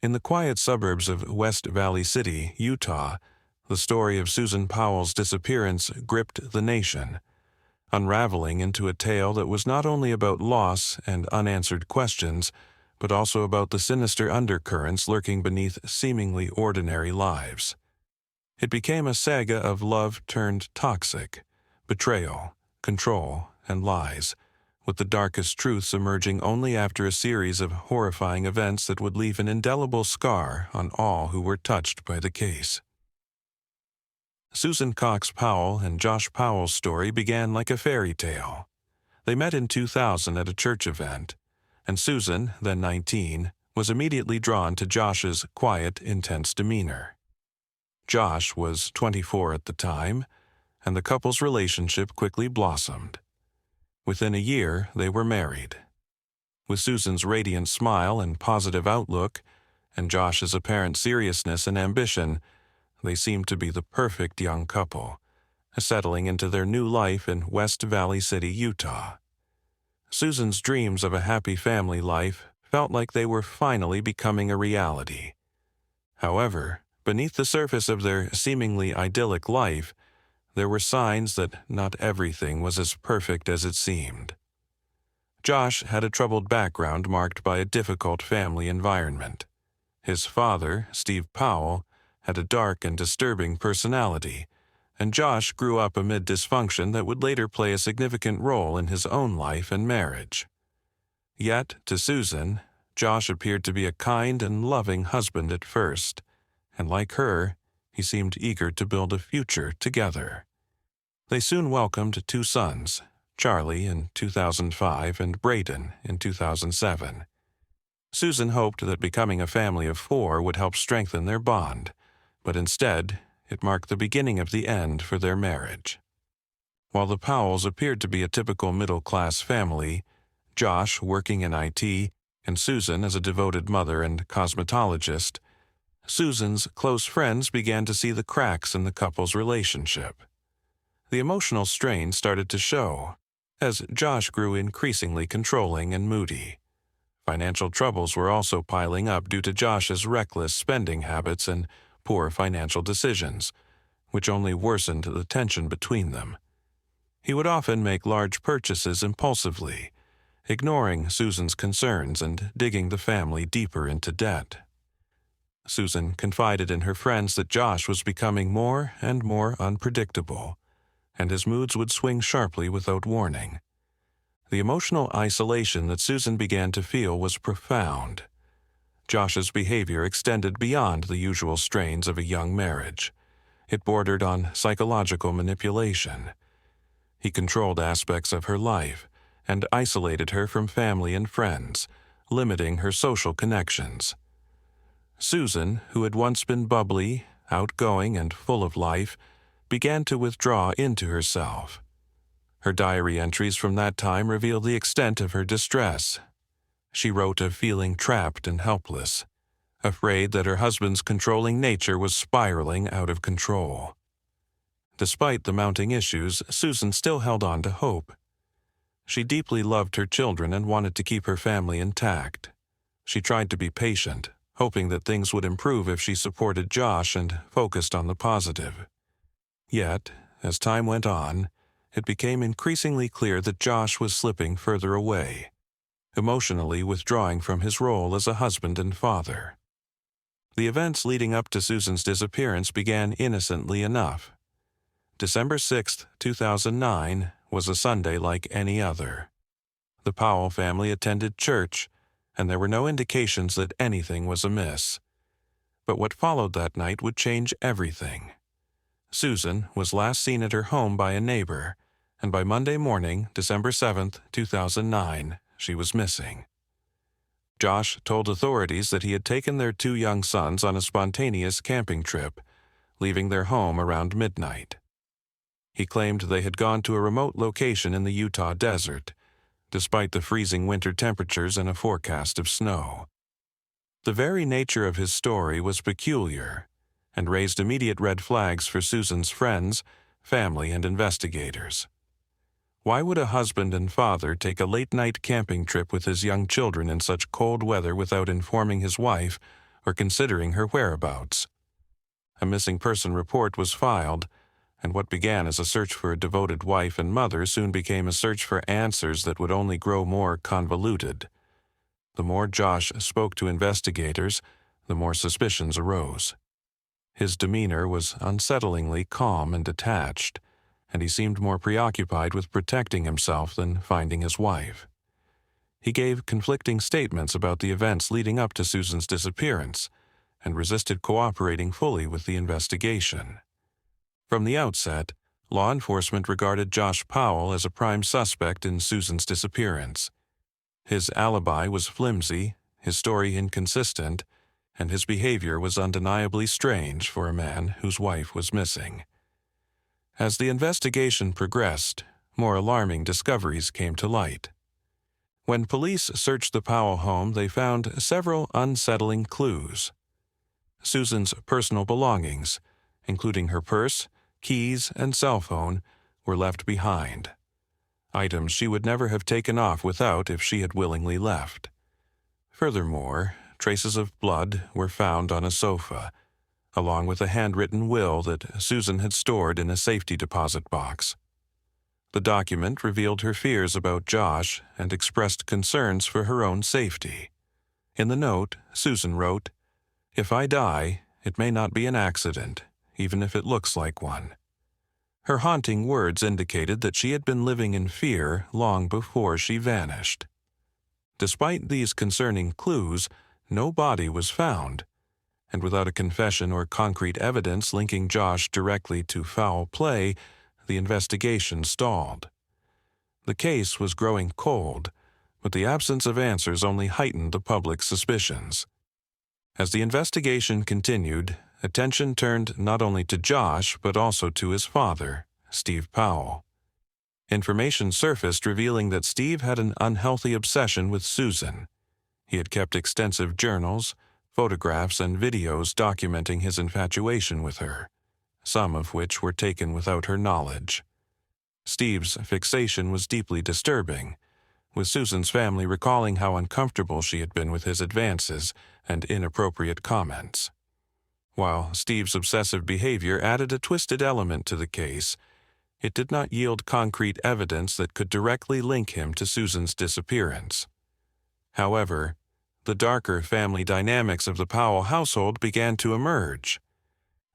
In the quiet suburbs of West Valley City, Utah, the story of Susan Powell's disappearance gripped the nation, unraveling into a tale that was not only about loss and unanswered questions, but also about the sinister undercurrents lurking beneath seemingly ordinary lives. It became a saga of love turned toxic, betrayal, control, and lies, with the darkest truths emerging only after a series of horrifying events that would leave an indelible scar on all who were touched by the case. Susan Cox Powell and Josh Powell's story began like a fairy tale. They met in 2000 at a church event, and Susan, then 19, was immediately drawn to Josh's quiet, intense demeanor. Josh was 24 at the time, and the couple's relationship quickly blossomed. Within a year, they were married. With Susan's radiant smile and positive outlook, and Josh's apparent seriousness and ambition, they seemed to be the perfect young couple, settling into their new life in West Valley City, Utah. Susan's dreams of a happy family life felt like they were finally becoming a reality. However, beneath the surface of their seemingly idyllic life, there were signs that not everything was as perfect as it seemed. Josh had a troubled background marked by a difficult family environment. His father, Steve Powell, had a dark and disturbing personality, and Josh grew up amid dysfunction that would later play a significant role in his own life and marriage. Yet, to Susan, Josh appeared to be a kind and loving husband at first, and like her, he seemed eager to build a future together. They soon welcomed 2 sons, Charlie in 2005 and Braden in 2007. Susan hoped that becoming a family of 4 would help strengthen their bond, but instead, it marked the beginning of the end for their marriage. While the Powells appeared to be a typical middle-class family, Josh working in IT and Susan as a devoted mother and cosmetologist, Susan's close friends began to see the cracks in the couple's relationship. The emotional strain started to show, as Josh grew increasingly controlling and moody. Financial troubles were also piling up due to Josh's reckless spending habits and poor financial decisions, which only worsened the tension between them. He would often make large purchases impulsively, ignoring Susan's concerns and digging the family deeper into debt. Susan confided in her friends that Josh was becoming more and more unpredictable, and his moods would swing sharply without warning. The emotional isolation that Susan began to feel was profound. Josh's behavior extended beyond the usual strains of a young marriage. It bordered on psychological manipulation. He controlled aspects of her life and isolated her from family and friends, limiting her social connections. Susan, who had once been bubbly, outgoing, and full of life, began to withdraw into herself. Her diary entries from that time reveal the extent of her distress. She wrote of feeling trapped and helpless, afraid that her husband's controlling nature was spiraling out of control. Despite the mounting issues, Susan still held on to hope. She deeply loved her children and wanted to keep her family intact. She tried to be patient, hoping that things would improve if she supported Josh and focused on the positive. Yet, as time went on, it became increasingly clear that Josh was slipping further away, emotionally withdrawing from his role as a husband and father. The events leading up to Susan's disappearance began innocently enough. December 6, 2009, was a Sunday like any other. The Powell family attended church, and there were no indications that anything was amiss. But what followed that night would change everything. Susan was last seen at her home by a neighbor, and by Monday morning, December 7, 2009, she was missing. Josh told authorities that he had taken their 2 young sons on a spontaneous camping trip, leaving their home around midnight. He claimed they had gone to a remote location in the Utah desert, despite the freezing winter temperatures and a forecast of snow. The very nature of his story was peculiar, and raised immediate red flags for Susan's friends, family, and investigators. Why would a husband and father take a late-night camping trip with his young children in such cold weather without informing his wife or considering her whereabouts. A missing person report was filed, and what began as a search for a devoted wife and mother soon became a search for answers that would only grow more convoluted. The more Josh spoke to investigators, the more suspicions arose. His demeanor was unsettlingly calm and detached, and he seemed more preoccupied with protecting himself than finding his wife. He gave conflicting statements about the events leading up to Susan's disappearance, and resisted cooperating fully with the investigation. From the outset, law enforcement regarded Josh Powell as a prime suspect in Susan's disappearance. His alibi was flimsy, his story inconsistent, and his behavior was undeniably strange for a man whose wife was missing. As the investigation progressed, more alarming discoveries came to light. When police searched the Powell home, they found several unsettling clues. Susan's personal belongings, including her purse, keys, and cell phone, were left behind. Items she would never have taken off without if she had willingly left. Furthermore, traces of blood were found on a sofa, along with a handwritten will that Susan had stored in a safety deposit box. The document revealed her fears about Josh and expressed concerns for her own safety. In the note, Susan wrote, "If I die, it may not be an accident, even if it looks like one." Her haunting words indicated that she had been living in fear long before she vanished. Despite these concerning clues, no body was found, and without a confession or concrete evidence linking Josh directly to foul play, the investigation stalled. The case was growing cold, but the absence of answers only heightened the public's suspicions. As the investigation continued, attention turned not only to Josh but also to his father, Steve Powell. Information surfaced revealing that Steve had an unhealthy obsession with Susan. He had kept extensive journals, photographs, and videos documenting his infatuation with her, some of which were taken without her knowledge. Steve's fixation was deeply disturbing, with Susan's family recalling how uncomfortable she had been with his advances and inappropriate comments. While Steve's obsessive behavior added a twisted element to the case, it did not yield concrete evidence that could directly link him to Susan's disappearance. However, the darker family dynamics of the Powell household began to emerge.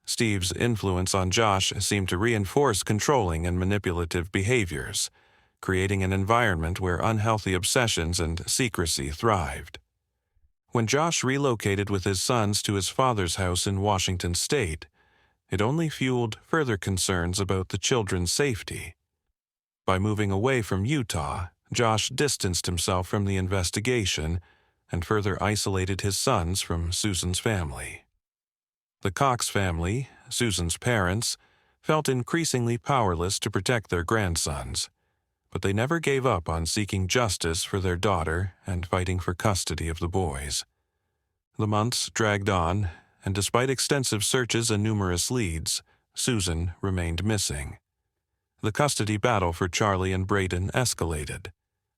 Steve's influence on Josh seemed to reinforce controlling and manipulative behaviors, creating an environment where unhealthy obsessions and secrecy thrived. When Josh relocated with his sons to his father's house in Washington State, it only fueled further concerns about the children's safety. By moving away from Utah, Josh distanced himself from the investigation and further isolated his sons from Susan's family. The Cox family, Susan's parents, felt increasingly powerless to protect their grandsons, but they never gave up on seeking justice for their daughter and fighting for custody of the boys. The months dragged on, and despite extensive searches and numerous leads, Susan remained missing. The custody battle for Charlie and Braden escalated,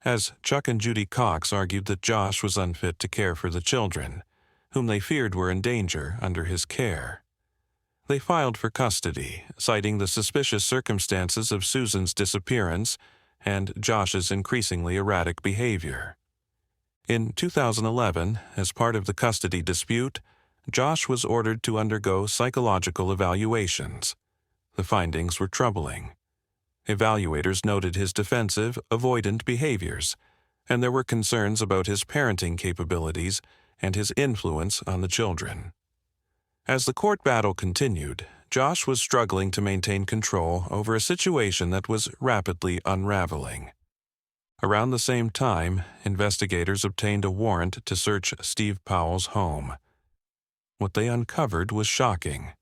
as Chuck and Judy Cox argued that Josh was unfit to care for the children, whom they feared were in danger under his care. They filed for custody, citing the suspicious circumstances of Susan's disappearance and Josh's increasingly erratic behavior. In 2011, as part of the custody dispute, Josh was ordered to undergo psychological evaluations. The findings were troubling. Evaluators noted his defensive, avoidant behaviors, and there were concerns about his parenting capabilities and his influence on the children. As the court battle continued, Josh was struggling to maintain control over a situation that was rapidly unraveling. Around the same time, investigators obtained a warrant to search Steve Powell's home. What they uncovered was shocking.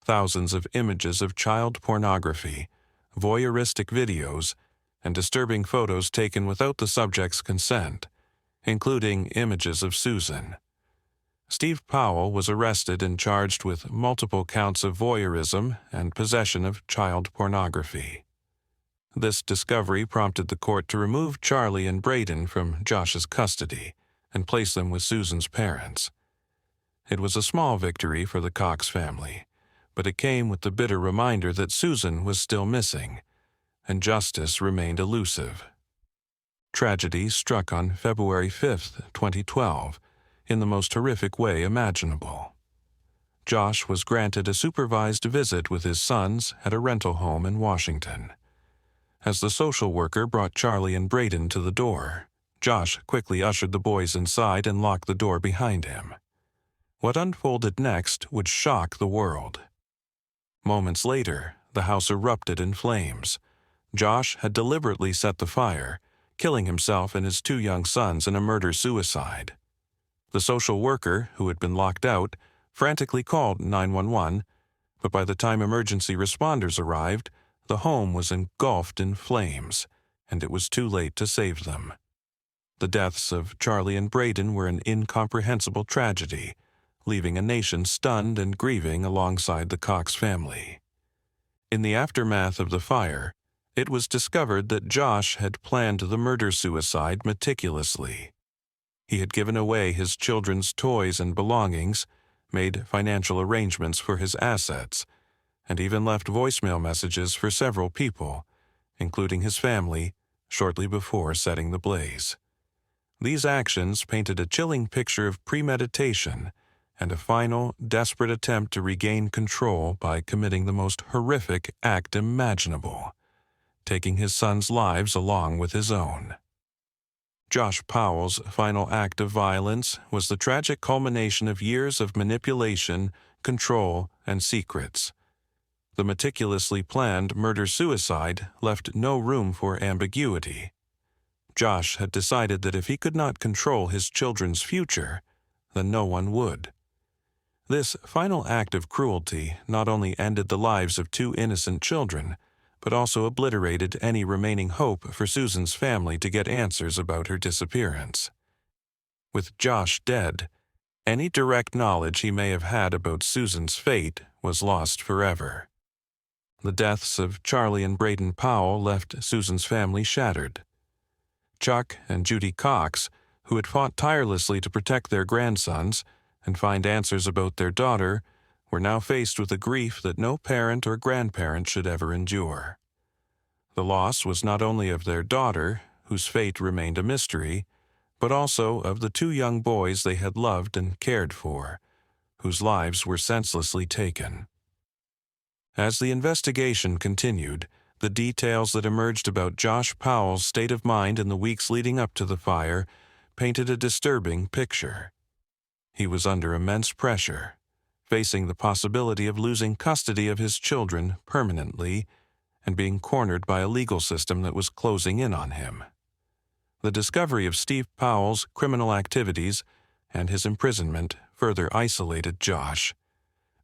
Thousands of images of child pornography, voyeuristic videos, and disturbing photos taken without the subject's consent, including images of Susan. Steve Powell was arrested and charged with multiple counts of voyeurism and possession of child pornography. This discovery prompted the court to remove Charlie and Braden from Josh's custody and place them with Susan's parents. It was a small victory for the Cox family, but it came with the bitter reminder that Susan was still missing, and justice remained elusive. Tragedy struck on February 5, 2012, in the most horrific way imaginable. Josh was granted a supervised visit with his sons at a rental home in Washington. As the social worker brought Charlie and Braden to the door, Josh quickly ushered the boys inside and locked the door behind him. What unfolded next would shock the world. Moments later, the house erupted in flames. Josh had deliberately set the fire, killing himself and his 2 young sons in a murder-suicide. The social worker, who had been locked out, frantically called 911, but by the time emergency responders arrived, the home was engulfed in flames, and it was too late to save them. The deaths of Charlie and Braden were an incomprehensible tragedy, leaving a nation stunned and grieving alongside the Cox family. In the aftermath of the fire, it was discovered that Josh had planned the murder-suicide meticulously. He had given away his children's toys and belongings, made financial arrangements for his assets, and even left voicemail messages for several people, including his family, shortly before setting the blaze. These actions painted a chilling picture of premeditation and a final, desperate attempt to regain control by committing the most horrific act imaginable, taking his sons' lives along with his own. Josh Powell's final act of violence was the tragic culmination of years of manipulation, control, and secrets. The meticulously planned murder-suicide left no room for ambiguity. Josh had decided that if he could not control his children's future, then no one would. This final act of cruelty not only ended the lives of 2 innocent children, but also obliterated any remaining hope for Susan's family to get answers about her disappearance. With Josh dead, any direct knowledge he may have had about Susan's fate was lost forever. The deaths of Charlie and Braden Powell left Susan's family shattered. Chuck and Judy Cox, who had fought tirelessly to protect their grandsons and find answers about their daughter, were now faced with a grief that no parent or grandparent should ever endure. The loss was not only of their daughter, whose fate remained a mystery, but also of the 2 young boys they had loved and cared for, whose lives were senselessly taken. As the investigation continued, the details that emerged about Josh Powell's state of mind in the weeks leading up to the fire painted a disturbing picture. He was under immense pressure, facing the possibility of losing custody of his children permanently and being cornered by a legal system that was closing in on him. The discovery of Steve Powell's criminal activities and his imprisonment further isolated Josh,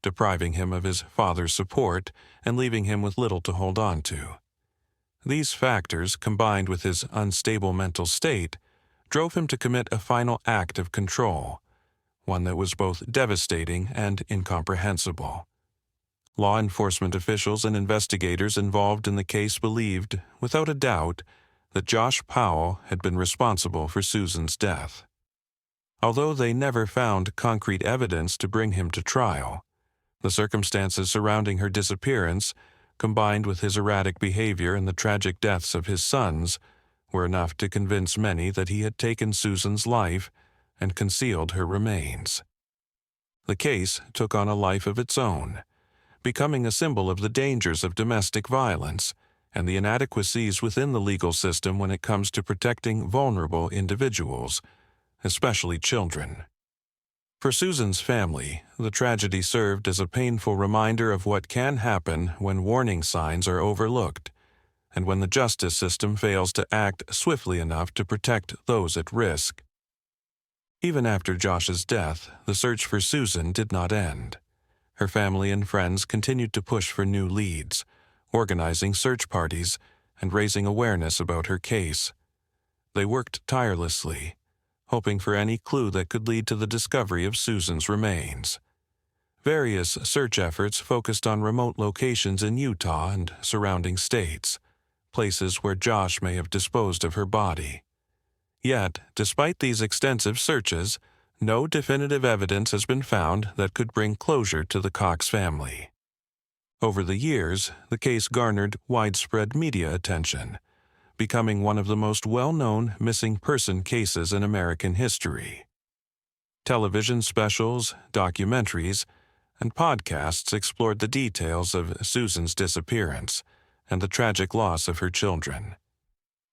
depriving him of his father's support and leaving him with little to hold on to. These factors, combined with his unstable mental state, drove him to commit a final act of control, one that was both devastating and incomprehensible. Law enforcement officials and investigators involved in the case believed, without a doubt, that Josh Powell had been responsible for Susan's death. Although they never found concrete evidence to bring him to trial, the circumstances surrounding her disappearance, combined with his erratic behavior and the tragic deaths of his sons, were enough to convince many that he had taken Susan's life and concealed her remains. The case took on a life of its own, becoming a symbol of the dangers of domestic violence and the inadequacies within the legal system when it comes to protecting vulnerable individuals, especially children. For Susan's family, the tragedy served as a painful reminder of what can happen when warning signs are overlooked and when the justice system fails to act swiftly enough to protect those at risk. Even after Josh's death, the search for Susan did not end. Her family and friends continued to push for new leads, organizing search parties and raising awareness about her case. They worked tirelessly, hoping for any clue that could lead to the discovery of Susan's remains. Various search efforts focused on remote locations in Utah and surrounding states, places where Josh may have disposed of her body. Yet, despite these extensive searches, no definitive evidence has been found that could bring closure to the Cox family. Over the years, the case garnered widespread media attention, becoming one of the most well-known missing person cases in American history. Television specials, documentaries, and podcasts explored the details of Susan's disappearance and the tragic loss of her children.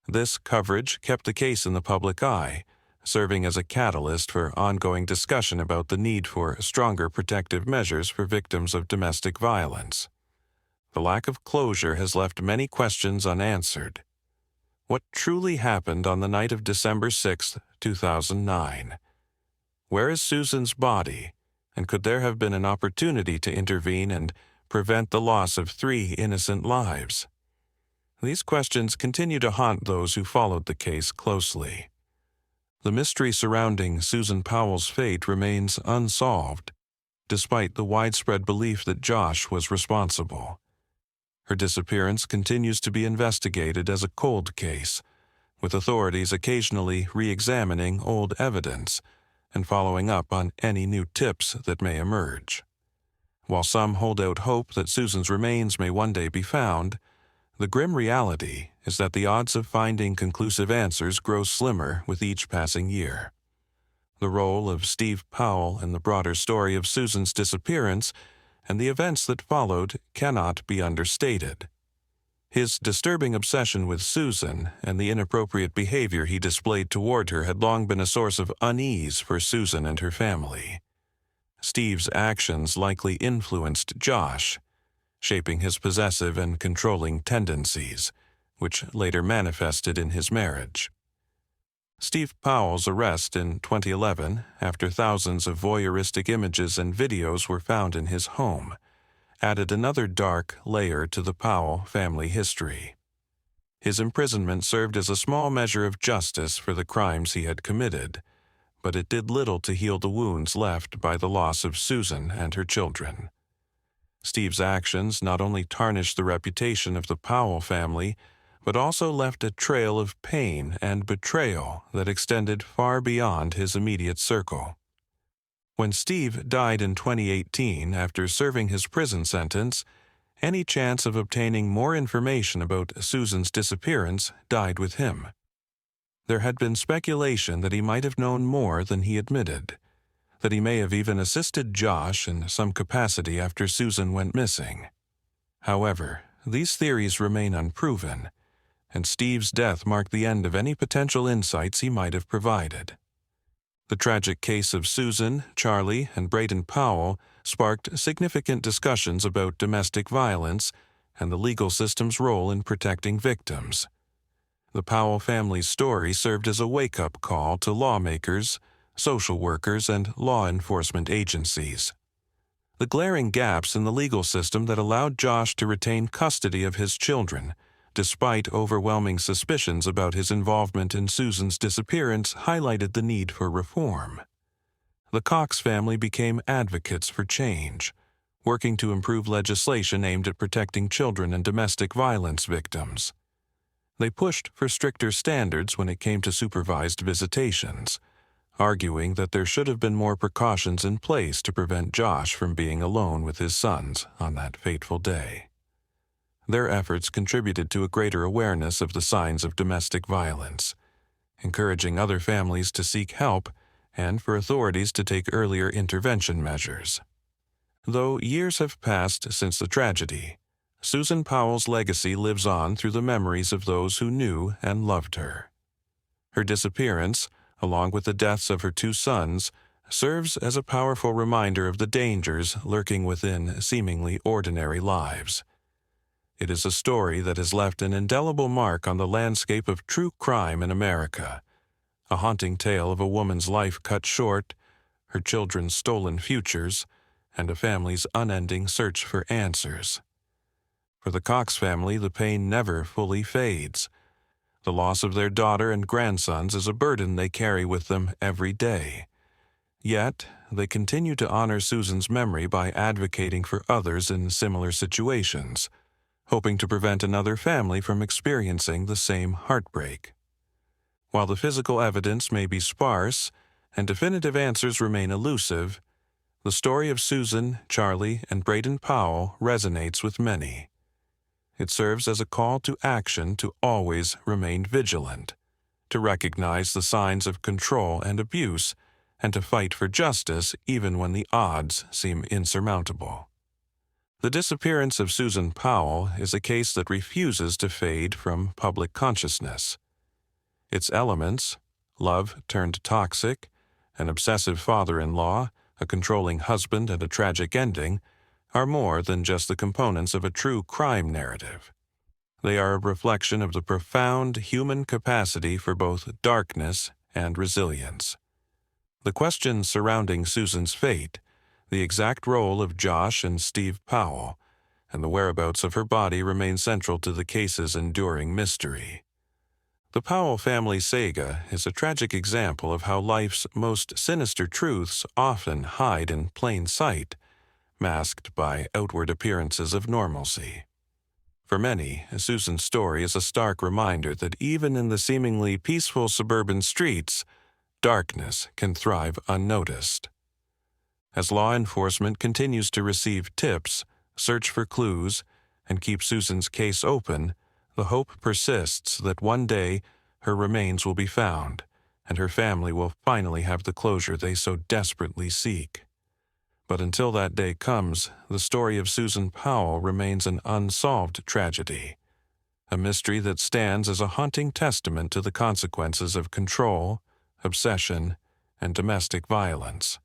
This coverage kept the case in the public eye, serving as a catalyst for ongoing discussion about the need for stronger protective measures for victims of domestic violence. The lack of closure has left many questions unanswered. What truly happened on the night of December 6, 2009? Where is Susan's body, and could there have been an opportunity to intervene and prevent the loss of 3 innocent lives? These questions continue to haunt those who followed the case closely. The mystery surrounding Susan Powell's fate remains unsolved, despite the widespread belief that Josh was responsible. Her disappearance continues to be investigated as a cold case, with authorities occasionally re-examining old evidence and following up on any new tips that may emerge. While some hold out hope that Susan's remains may one day be found, the grim reality is that the odds of finding conclusive answers grow slimmer with each passing year. The role of Steve Powell in the broader story of Susan's disappearance and the events that followed cannot be understated. His disturbing obsession with Susan and the inappropriate behavior he displayed toward her had long been a source of unease for Susan and her family. Steve's actions likely influenced Josh, shaping his possessive and controlling tendencies, which later manifested in his marriage. Steve Powell's arrest in 2011, after thousands of voyeuristic images and videos were found in his home, added another dark layer to the Powell family history. His imprisonment served as a small measure of justice for the crimes he had committed, but it did little to heal the wounds left by the loss of Susan and her children. Steve's actions not only tarnished the reputation of the Powell family, but also left a trail of pain and betrayal that extended far beyond his immediate circle. When Steve died in 2018 after serving his prison sentence, any chance of obtaining more information about Susan's disappearance died with him. There had been speculation that he might have known more than he admitted, that he may have even assisted Josh in some capacity after Susan went missing. However, these theories remain unproven, and Steve's death marked the end of any potential insights he might have provided. The tragic case of Susan, Charlie, and Braden Powell sparked significant discussions about domestic violence and the legal system's role in protecting victims. The Powell family's story served as a wake-up call to lawmakers, social workers, and law enforcement agencies. The glaring gaps in the legal system that allowed Josh to retain custody of his children, despite overwhelming suspicions about his involvement in Susan's disappearance, highlighted the need for reform. The Cox family became advocates for change, working to improve legislation aimed at protecting children and domestic violence victims. They pushed for stricter standards when it came to supervised visitations, arguing that there should have been more precautions in place to prevent Josh from being alone with his sons on that fateful day. Their efforts contributed to a greater awareness of the signs of domestic violence, encouraging other families to seek help and for authorities to take earlier intervention measures. Though years have passed since the tragedy, Susan Powell's legacy lives on through the memories of those who knew and loved her. Her disappearance, along with the deaths of her 2 sons, serves as a powerful reminder of the dangers lurking within seemingly ordinary lives. It is a story that has left an indelible mark on the landscape of true crime in America, a haunting tale of a woman's life cut short, her children's stolen futures, and a family's unending search for answers. For the Cox family, the pain never fully fades. The loss of their daughter and grandsons is a burden they carry with them every day. Yet, they continue to honor Susan's memory by advocating for others in similar situations, hoping to prevent another family from experiencing the same heartbreak. While the physical evidence may be sparse, and definitive answers remain elusive, the story of Susan, Charlie, and Braden Powell resonates with many. It serves as a call to action to always remain vigilant, to recognize the signs of control and abuse, and to fight for justice even when the odds seem insurmountable. The disappearance of Susan Powell is a case that refuses to fade from public consciousness. Its elements, love turned toxic, an obsessive father-in-law, a controlling husband, and a tragic ending, are more than just the components of a true crime narrative. They are a reflection of the profound human capacity for both darkness and resilience. The questions surrounding Susan's fate, the exact role of Josh and Steve Powell, and the whereabouts of her body remain central to the case's enduring mystery. The Powell family saga is a tragic example of how life's most sinister truths often hide in plain sight, masked by outward appearances of normalcy. For many, Susan's story is a stark reminder that even in the seemingly peaceful suburban streets, darkness can thrive unnoticed. As law enforcement continues to receive tips, search for clues, and keep Susan's case open, the hope persists that one day her remains will be found, and her family will finally have the closure they so desperately seek. But until that day comes, the story of Susan Powell remains an unsolved tragedy, a mystery that stands as a haunting testament to the consequences of control, obsession, and domestic violence.